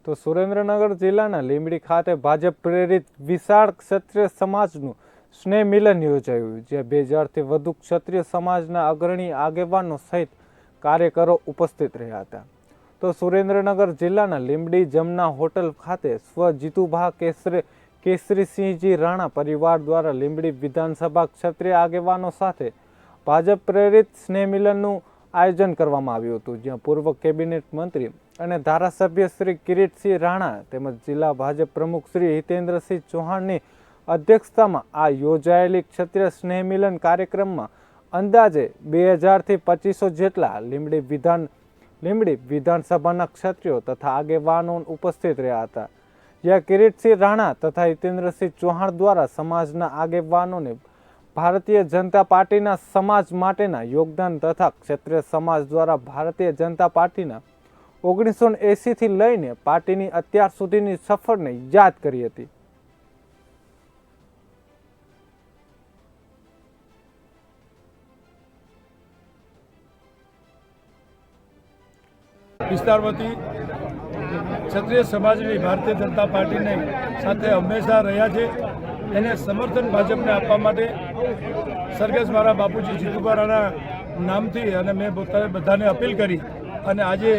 તો સુરેન્દ્રનગર જિલ્લાના લીંબડી ખાતે ભાજપ પ્રેરિત વિશાળ ક્ષત્રિય સમાજનું સ્નેહ મિલન યોજાયું, જ્યાં 2000થી વધુ ક્ષત્રિય સમાજના અગ્રણી આગેવાનો સહિત કાર્યકરો ઉપસ્થિત રહ્યા હતા. તો સુરેન્દ્રનગર જિલ્લાના લીંબડી જમના હોટલ ખાતે સ્વ જીતુભા કેસરીસિંહજી રાણા પરિવાર દ્વારા લીંબડી વિધાનસભા ક્ષત્રિય આગેવાનો સાથે ભાજપ પ્રેરિત સ્નેહ મિલનનું આયોજન કરવામાં આવ્યું હતું, જ્યાં પૂર્વ કેબિનેટ મંત્રી અને ધારાસભ્ય શ્રી કિરીટસિંહ રાણા તેમજ જિલ્લા ભાજપ પ્રમુખ શ્રી હિતેન્દ્રસિંહ ચૌહાણની અધ્યક્ષતામાં આ યોજાયેલી ક્ષત્રિય સ્નેહ મિલન કાર્યક્રમમાં અંદાજે 2000થી 2500 જેટલા લીંબડી વિધાનસભાના ક્ષત્રિયો તથા આગેવાનો ઉપસ્થિત રહ્યા હતા, જ્યાં કિરીટસિંહ રાણા તથા હિતેન્દ્રસિંહ ચૌહાણ દ્વારા સમાજના આગેવાનોને ભારતીય જનતા પાર્ટીના સમાજ માટેના યોગદાન તથા ક્ષત્રિય સમાજ દ્વારા ભારતીય જનતા પાર્ટીના 1980થી લઈને પાર્ટીની અત્યાર સુધીની સફરને યાદ કરી હતી. વિસ્તારમાંથી ક્ષત્રિય સમાજની ભારતીય જનતા પાર્ટીને સાથે હંમેશા રહ્યા છે. એને સમર્થન ભાજપને આપવા માટે સરઘસ મારા બાપુજી જીતુભા રાણા નામથી અને મેં પોતાને બધાને અપીલ કરી અને આજે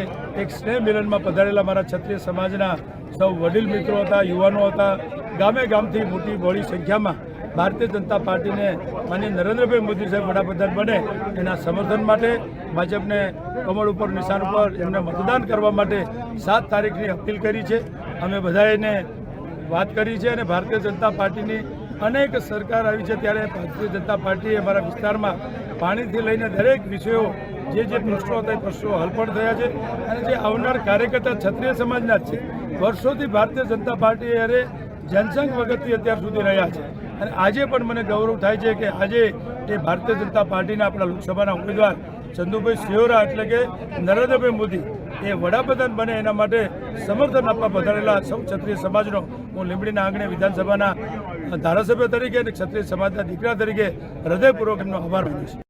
એક સ્નેહ મિલનમાં પધારેલા મારા ક્ષત્રિય સમાજના સૌ વડીલ મિત્રો હતા, યુવાનો હતા, ગામે ગામથી મોટી બહોળી સંખ્યામાં ભારતીય જનતા પાર્ટીને માનનીય નરેન્દ્રભાઈ મોદી સાહેબ વડાપ્રધાન બને એના સમર્થન માટે ભાજપને કમળ ઉપર નિશાન ઉપર એમને મતદાન કરવા માટે 7 તારીખની અપીલ કરી છે. અમે બધાએ વાત કરી છે અને ભારતીય જનતા પાર્ટીની અનેક સરકાર આવી છે ત્યારે ભારતીય જનતા પાર્ટીએ અમારા વિસ્તારમાં પાણીથી લઈને દરેક વિષયો જે પ્રશ્નો હતા એ પ્રશ્નો હલ પણ થયા છે અને જે આવનાર કાર્યકર્તા ક્ષત્રિય સમાજના જ છે. વર્ષોથી ભારતીય જનતા પાર્ટી અરે જનસંઘ વખતથી અત્યાર સુધી રહ્યા છે અને આજે પણ મને ગૌરવ થાય છે કે આજે એ ભારતીય જનતા પાર્ટીના આપણા લોકસભાના ઉમેદવાર ચંદુભાઈ સિયોરા એટલે કે નરેન્દ્રભાઈ મોદી એ વડાપ્રધાન બને એના માટે સમર્થન આપવા પધારેલા સૌ ક્ષત્રિય સમાજનો હું લીંબડીના આંગણે વિધાનસભાના ધારાસભ્ય તરીકે અને ક્ષત્રિય સમાજના દીકરા તરીકે હૃદયપૂર્વક એમનો આભાર માનું છું.